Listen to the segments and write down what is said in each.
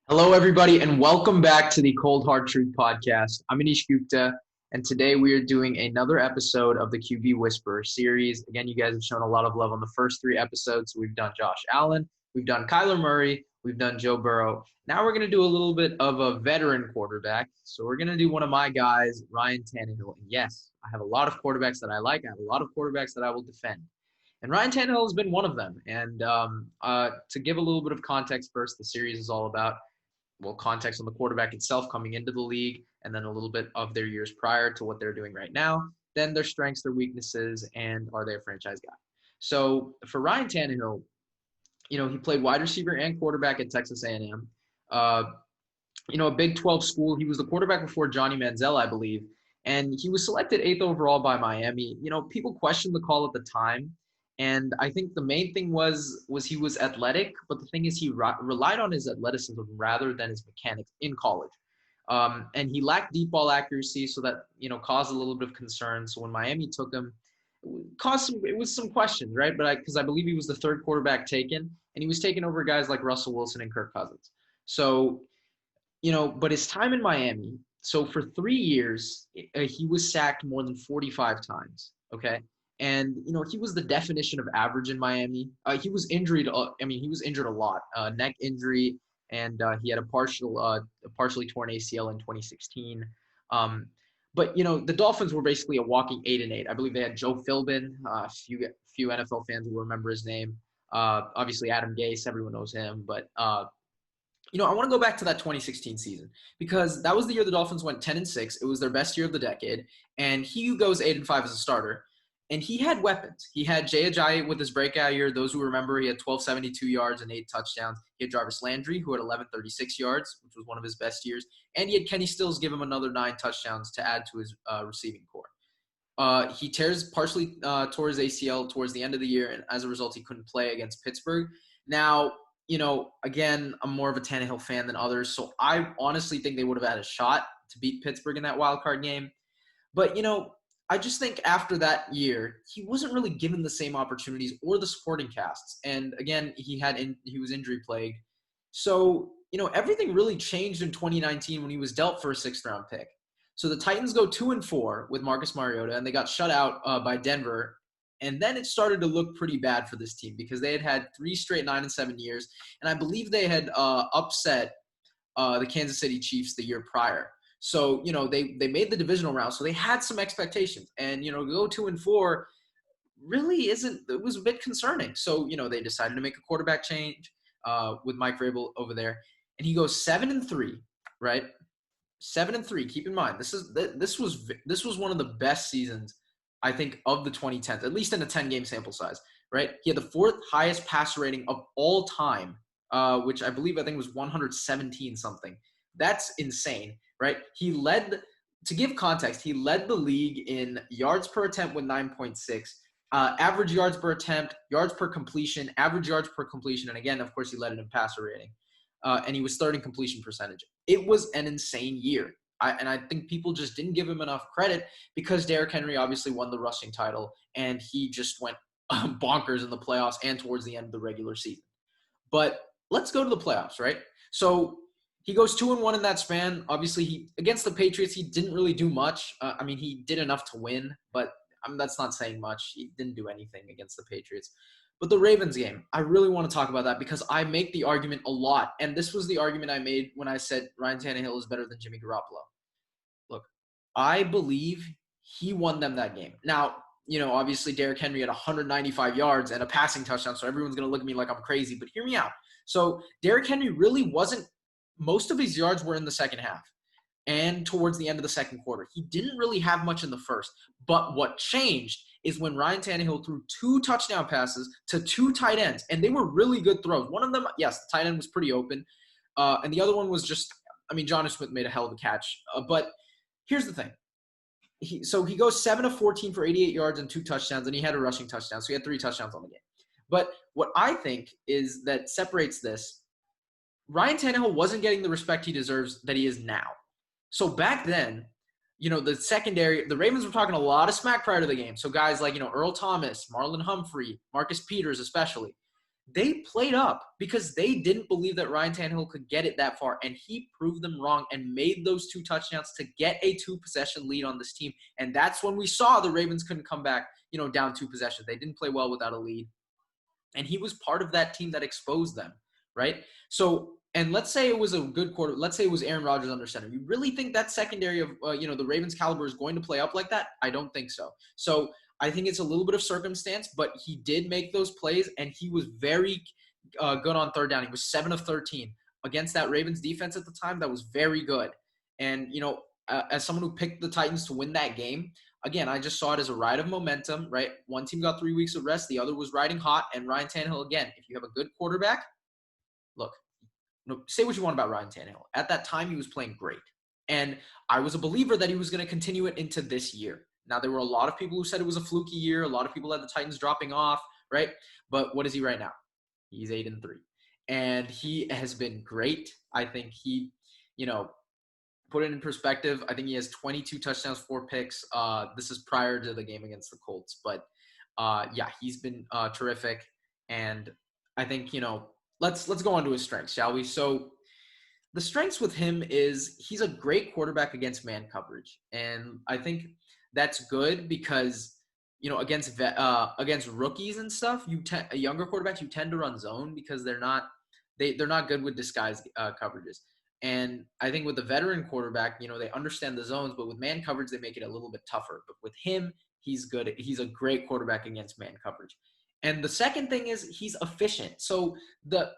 Hello, everybody, and welcome back to the Cold Hard Truth Podcast. I'm Anish Gupta, and today we are doing another episode of the QB Whisperer series. Again, you guys have shown a lot of love on the first three episodes. We've done Josh Allen, we've done Kyler Murray, we've done Joe Burrow. Now we're going to do a little bit of a veteran quarterback. So we're going to do one of my guys, Ryan Tannehill. And yes, I have a lot of quarterbacks that I like. I have a lot of quarterbacks that I will defend. And Ryan Tannehill has been one of them. And to give a little bit of context first, the series is all about context on the quarterback itself coming into the league, and then a little bit of their years prior to what they're doing right now, then their strengths, their weaknesses, and are they a franchise guy? So for Ryan Tannehill, he played wide receiver and quarterback at Texas A&M. A Big 12 school. He was the quarterback before Johnny Manziel, I believe, and he was selected 8th overall by Miami. People questioned the call at the time, and I think the main thing was he was athletic, but the thing is he relied on his athleticism rather than his mechanics in college. And he lacked deep ball accuracy, so that caused a little bit of concern. So when Miami took him, it was some questions, right? But because I believe he was the third quarterback taken, and he was taken over guys like Russell Wilson and Kirk Cousins. So but his time in Miami, so for 3 years, he was sacked more than 45 times, okay? And, he was the definition of average in Miami. He was injured. He was injured a lot, neck injury, and he had a partially torn ACL in 2016. But, the Dolphins were basically a walking 8-8. I believe they had Joe Philbin, a few NFL fans will remember his name. Obviously, Adam Gase, everyone knows him, but I want to go back to that 2016 season because that was the year the Dolphins went 10-6. It was their best year of the decade, and he goes 8-5 as a starter. And he had weapons. He had Jay Ajayi with his breakout year. Those who remember, he had 1,272 yards and 8 touchdowns. He had Jarvis Landry, who had 1,136 yards, which was one of his best years. And he had Kenny Stills give him another 9 touchdowns to add to his receiving core. He partially tore his ACL towards the end of the year, and as a result, he couldn't play against Pittsburgh. Now, again, I'm more of a Tannehill fan than others, so I honestly think they would have had a shot to beat Pittsburgh in that wild card game. But, I just think after that year, he wasn't really given the same opportunities or the supporting casts. And again, he was injury plagued. So, everything really changed in 2019 when he was dealt for a 6th-round pick. So the Titans go 2-4 with Marcus Mariota, and they got shut out by Denver. And then it started to look pretty bad for this team because they had 3 straight 9-7 years. And I believe they had upset the Kansas City Chiefs the year prior. So, they made the divisional round, so they had some expectations. And, to go 2-4 really it was a bit concerning. So, they decided to make a quarterback change with Mike Vrabel over there. And he goes 7-3, right? 7-3. Keep in mind, this was one of the best seasons, I think, of the 2010s, at least in a 10-game sample size, right? He had the 4th highest passer rating of all time, which I think was 117 something. That's insane. Right? To give context, he led the league in yards per attempt with 9.6, average yards per attempt, yards per completion, average yards per completion, and again, of course, he led it in passer rating. And he was 3rd in completion percentage. It was an insane year. I think people just didn't give him enough credit because Derrick Henry obviously won the rushing title, and he just went bonkers in the playoffs and towards the end of the regular season. But let's go to the playoffs, right? So he goes 2-1 in that span. Obviously, against the Patriots, he didn't really do much. He did enough to win, but that's not saying much. He didn't do anything against the Patriots. But the Ravens game, I really want to talk about that because I make the argument a lot. And this was the argument I made when I said Ryan Tannehill is better than Jimmy Garoppolo. Look, I believe he won them that game. Now, obviously Derrick Henry had 195 yards and a passing touchdown, so everyone's going to look at me like I'm crazy. But hear me out. So Derrick Henry really wasn't – most of his yards were in the second half and towards the end of the second quarter. He didn't really have much in the first. But what changed is when Ryan Tannehill threw 2 touchdown passes to 2 tight ends, and they were really good throws. One of them, yes, the tight end was pretty open, and the other one was just – Jonnu Smith made a hell of a catch. But here's the thing. He goes 7-14 for 88 yards and 2 touchdowns, and he had a rushing touchdown. So he had 3 touchdowns on the game. But what I think is that separates this, Ryan Tannehill wasn't getting the respect he deserves that he is now. So back then, the secondary, the Ravens were talking a lot of smack prior to the game. So guys like, Earl Thomas, Marlon Humphrey, Marcus Peters especially. they played up because they didn't believe that Ryan Tannehill could get it that far, and he proved them wrong and made those 2 touchdowns to get a 2-possession lead on this team. And that's when we saw the Ravens couldn't come back, down 2 possessions. They didn't play well without a lead. And he was part of that team that exposed them, right? So, and let's say it was a good quarter. Let's say it was Aaron Rodgers under center. You really think that secondary of, the Ravens caliber is going to play up like that? I don't think so. So I think it's a little bit of circumstance, but he did make those plays, and he was very good on third down. He was 7 of 13 against that Ravens defense at the time. That was very good. And, as someone who picked the Titans to win that game, again, I just saw it as a ride of momentum, right? One team got 3 weeks of rest. The other was riding hot. And Ryan Tannehill, again, if you have a good quarterback, look, say what you want about Ryan Tannehill. At that time, he was playing great. And I was a believer that he was going to continue it into this year. Now, there were a lot of people who said it was a fluky year. A lot of people had the Titans dropping off, right? But what is he right now? He's 8-3. And he has been great. I think he, put it in perspective, I think he has 22 touchdowns, 4 picks. This is prior to the game against the Colts. But, he's been terrific. And I think, let's go on to his strengths, shall we? So the strengths with him is he's a great quarterback against man coverage. And I think that's good because, against rookies and stuff, younger quarterbacks, you tend to run zone because they're not good with disguised coverages. And I think with the veteran quarterback, they understand the zones, but with man coverage, they make it a little bit tougher. But with him, he's good. He's a great quarterback against man coverage. And the second thing is he's efficient. So the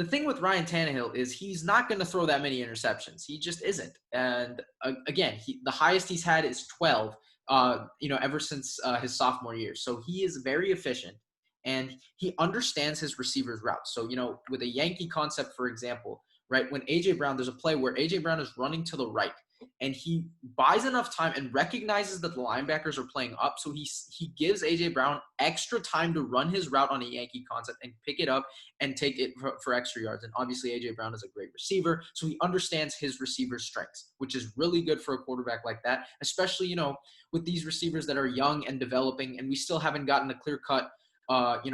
thing with Ryan Tannehill is he's not going to throw that many interceptions. He just isn't. And again, the highest he's had is 12, ever since his sophomore year. So he is very efficient. And he understands his receivers' routes. So, with a Yankee concept, for example, right, when A.J. Brown, there's a play where A.J. Brown is running to the right, and he buys enough time and recognizes that the linebackers are playing up, so he gives A.J. Brown extra time to run his route on a Yankee concept and pick it up and take it for extra yards. And obviously, A.J. Brown is a great receiver, so he understands his receiver's strengths, which is really good for a quarterback like that, especially, with these receivers that are young and developing, and we still haven't gotten a clear-cut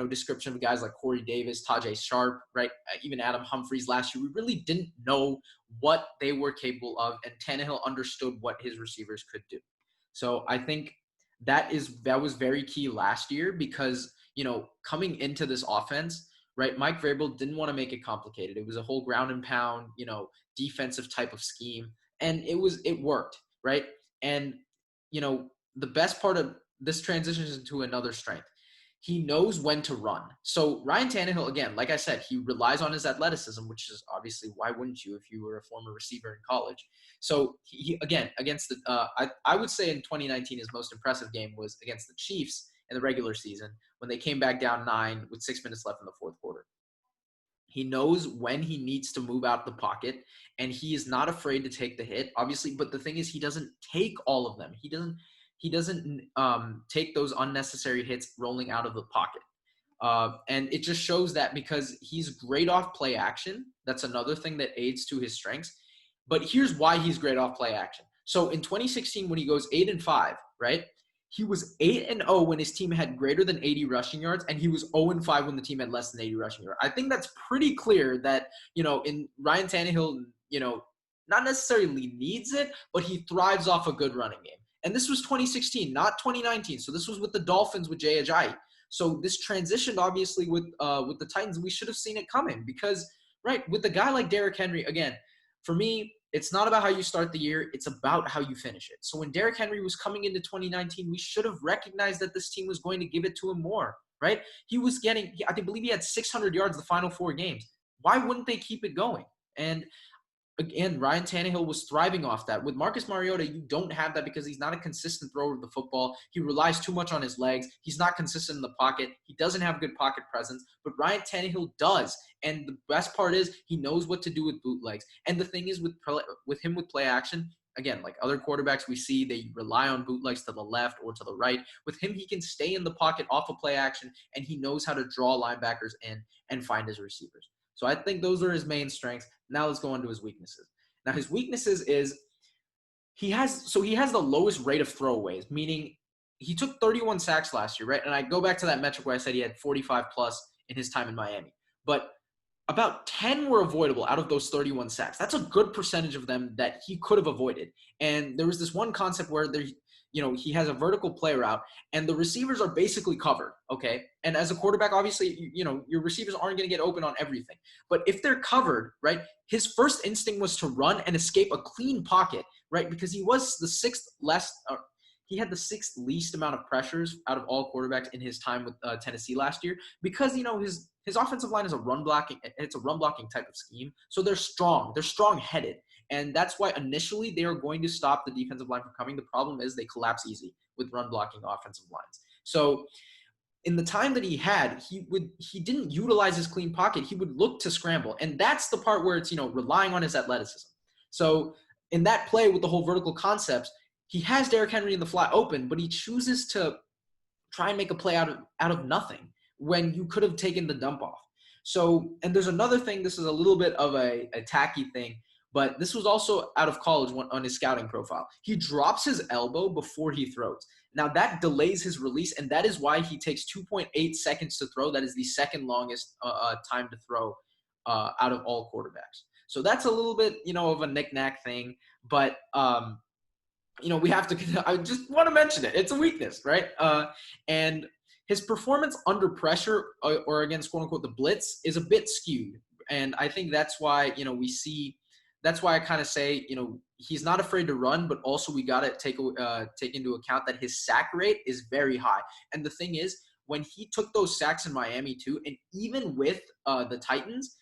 description of guys like Corey Davis, Tajay Sharp, right? Even Adam Humphries last year. We really didn't know what they were capable of, and Tannehill understood what his receivers could do. So I think that was very key last year because, coming into this offense, right, Mike Vrabel didn't want to make it complicated. It was a whole ground and pound, defensive type of scheme, and it worked, right? And, the best part of this transitions into another strength. He knows when to run. So Ryan Tannehill, again, like I said, he relies on his athleticism, which is obviously why wouldn't you if you were a former receiver in college. So he again, against the I would say in 2019 his most impressive game was against the Chiefs in the regular season when they came back down 9 with 6 minutes left in the fourth quarter. He knows when he needs to move out the pocket, and he is not afraid to take the hit, obviously. But the thing is, he doesn't take all of them. He doesn't take those unnecessary hits rolling out of the pocket. And it just shows that because he's great off play action. That's another thing that aids to his strengths. But here's why he's great off play action. So in 2016, when he goes 8-5, right? He was 8-0 when his team had greater than 80 rushing yards, and he was 0-5 when the team had less than 80 rushing yards. I think that's pretty clear that, in Ryan Tannehill, not necessarily needs it, but he thrives off a good running game. And this was 2016, not 2019. So this was with the Dolphins with Jay Ajayi. So this transitioned, obviously, with the Titans. We should have seen it coming because, right, with a guy like Derrick Henry, again, for me, it's not about how you start the year. It's about how you finish it. So when Derrick Henry was coming into 2019, we should have recognized that this team was going to give it to him more, right? He was getting – I believe he had 600 yards the final 4 games. Why wouldn't they keep it going? And – again, Ryan Tannehill was thriving off that. With Marcus Mariota, you don't have that because he's not a consistent thrower of the football. He relies too much on his legs. He's not consistent in the pocket. He doesn't have good pocket presence. But Ryan Tannehill does. And the best part is he knows what to do with bootlegs. And the thing is with him with play action, again, like other quarterbacks we see, they rely on bootlegs to the left or to the right. With him, he can stay in the pocket off of play action, and he knows how to draw linebackers in and find his receivers. So I think those are his main strengths. Now let's go on to his weaknesses. Now his weaknesses is he has the lowest rate of throwaways, meaning he took 31 sacks last year, right? And I go back to that metric where I said he had 45 plus in his time in Miami. but about 10 were avoidable out of those 31 sacks. That's a good percentage of them that he could have avoided. And there was this one concept where he has a vertical play route and the receivers are basically covered, okay? And as a quarterback, obviously, your receivers aren't going to get open on everything. But if they're covered, right, his first instinct was to run and escape a clean pocket, right? Because he was he had the sixth least amount of pressures out of all quarterbacks in his time with Tennessee last year because, his offensive line is a run blocking type of scheme. So they're strong-headed. And that's why initially they are going to stop the defensive line from coming. The problem is they collapse easy with run blocking offensive lines. So in the time that he had, he didn't utilize his clean pocket. He would look to scramble. And that's the part where it's, relying on his athleticism. So in that play with the whole vertical concepts, he has Derrick Henry in the flat open, but he chooses to try and make a play out of nothing when you could have taken the dump off. So, and there's another thing, this is a little bit of a tacky thing, but this was also out of college on his scouting profile. He drops his elbow before he throws. Now that delays his release, and that is why he takes 2.8 seconds to throw. That is the second longest time to throw out of all quarterbacks. So that's a little bit, of a knick-knack thing, but we have to – I just want to mention it. It's a weakness, right? And his performance under pressure or against, quote-unquote, the blitz is a bit skewed. And I think that's why, that's why I kind of say, he's not afraid to run, but also we got to take into account that his sack rate is very high. And the thing is, when he took those sacks in Miami too, and even with the Titans,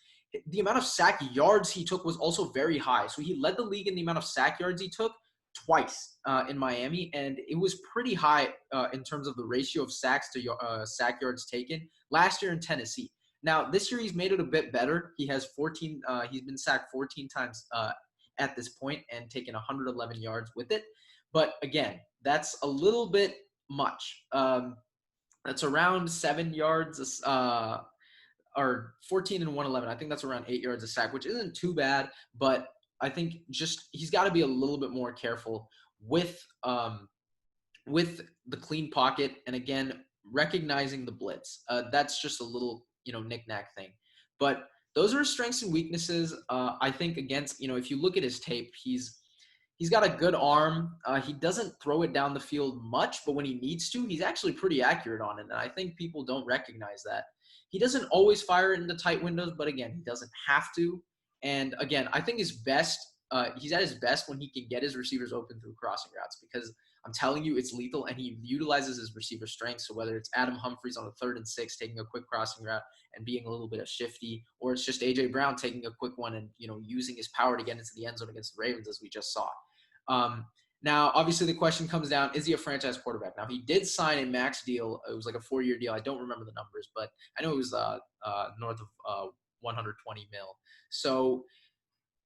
the amount of sack yards he took was also very high. So he led the league in the amount of sack yards he took twice in Miami, and it was pretty high in terms of the ratio of sacks to sack yards taken last year in Tennessee. Now, this year he's made it a bit better. He has 14. He's been sacked 14 times at this point and taken 111 yards with it. But again, that's a little bit much. That's around 7 yards or 14 and 111. I think that's around 8 yards a sack, which isn't too bad. But I think just he's got to be a little bit more careful with the clean pocket and, again, recognizing the blitz. That's just a little knick-knack thing. But those are his strengths and weaknesses. I think against, if you look at his tape, he's got a good arm. He doesn't throw it down the field much, but when he needs to, he's actually pretty accurate on it. And I think people don't recognize that. He doesn't always fire it into tight windows, but again, he doesn't have to. And again, I think he's at his best when he can get his receivers open through crossing routes, because I'm telling you, it's lethal, and he utilizes his receiver strength. So whether it's Adam Humphries on a 3rd and 6 taking a quick crossing route and being a little bit of shifty, or it's just A.J. Brown taking a quick one and, using his power to get into the end zone against the Ravens, as we just saw. Now, obviously, the question comes down, is he a franchise quarterback? Now, he did sign a max deal. It was like a 4-year deal. I don't remember the numbers, but I know it was north of 120 mil. So,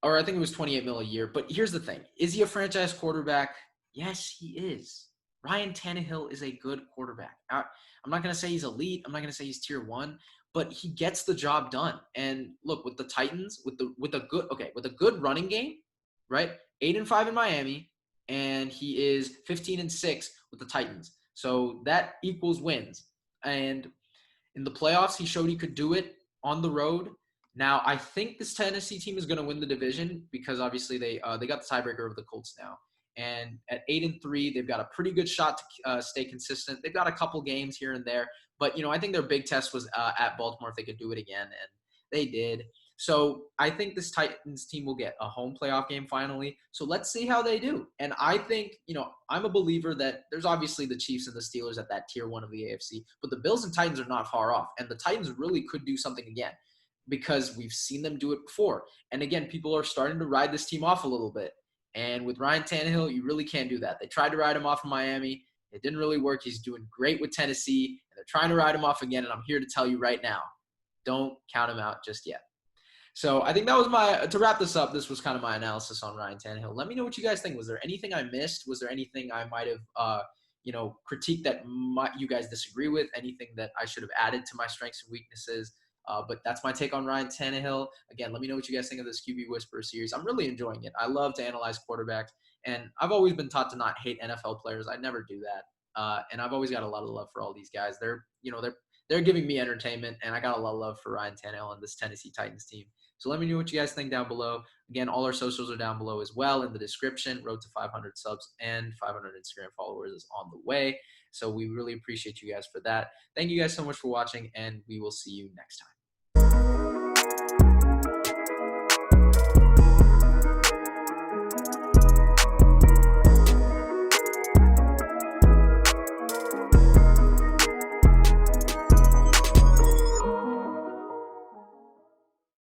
or I think it was 28 mil a year. But here's the thing. Is he a franchise quarterback? Yes, he is. Ryan Tannehill is a good quarterback. I'm not going to say he's elite. I'm not going to say he's tier 1, but he gets the job done. And look, with the Titans, with a good running game, right? 8-5 in Miami, and he is 15-6 with the Titans. So that equals wins. And in the playoffs, he showed he could do it on the road. Now, I think this Tennessee team is going to win the division because obviously they got the tiebreaker of the Colts now. And at 8-3, they've got a pretty good shot to stay consistent. They've got a couple games here and there, but I think their big test was at Baltimore if they could do it again, and they did. So I think this Titans team will get a home playoff game finally. So let's see how they do. And I think, I'm a believer that there's obviously the Chiefs and the Steelers at that tier 1 of the AFC, but the Bills and Titans are not far off. And the Titans really could do something again because we've seen them do it before. And again, people are starting to ride this team off a little bit. And with Ryan Tannehill, you really can't do that. They tried to ride him off in Miami. It didn't really work. He's doing great with Tennessee. And they're trying to ride him off again. And I'm here to tell you right now, don't count him out just yet. So I think that was to wrap this up, this was kind of my analysis on Ryan Tannehill. Let me know what you guys think. Was there anything I missed? Was there anything I might have, critiqued that you guys disagree with? Anything that I should have added to my strengths and weaknesses? But that's my take on Ryan Tannehill. Again, let me know what you guys think of this QB Whisperer series. I'm really enjoying it. I love to analyze quarterbacks, and I've always been taught to not hate NFL players. I never do that. And I've always got a lot of love for all these guys. They're they're giving me entertainment, and I got a lot of love for Ryan Tannehill and this Tennessee Titans team. So let me know what you guys think down below. Again, all our socials are down below as well in the description. Road to 500 subs and 500 Instagram followers is on the way. So we really appreciate you guys for that. Thank you guys so much for watching, and we will see you next time.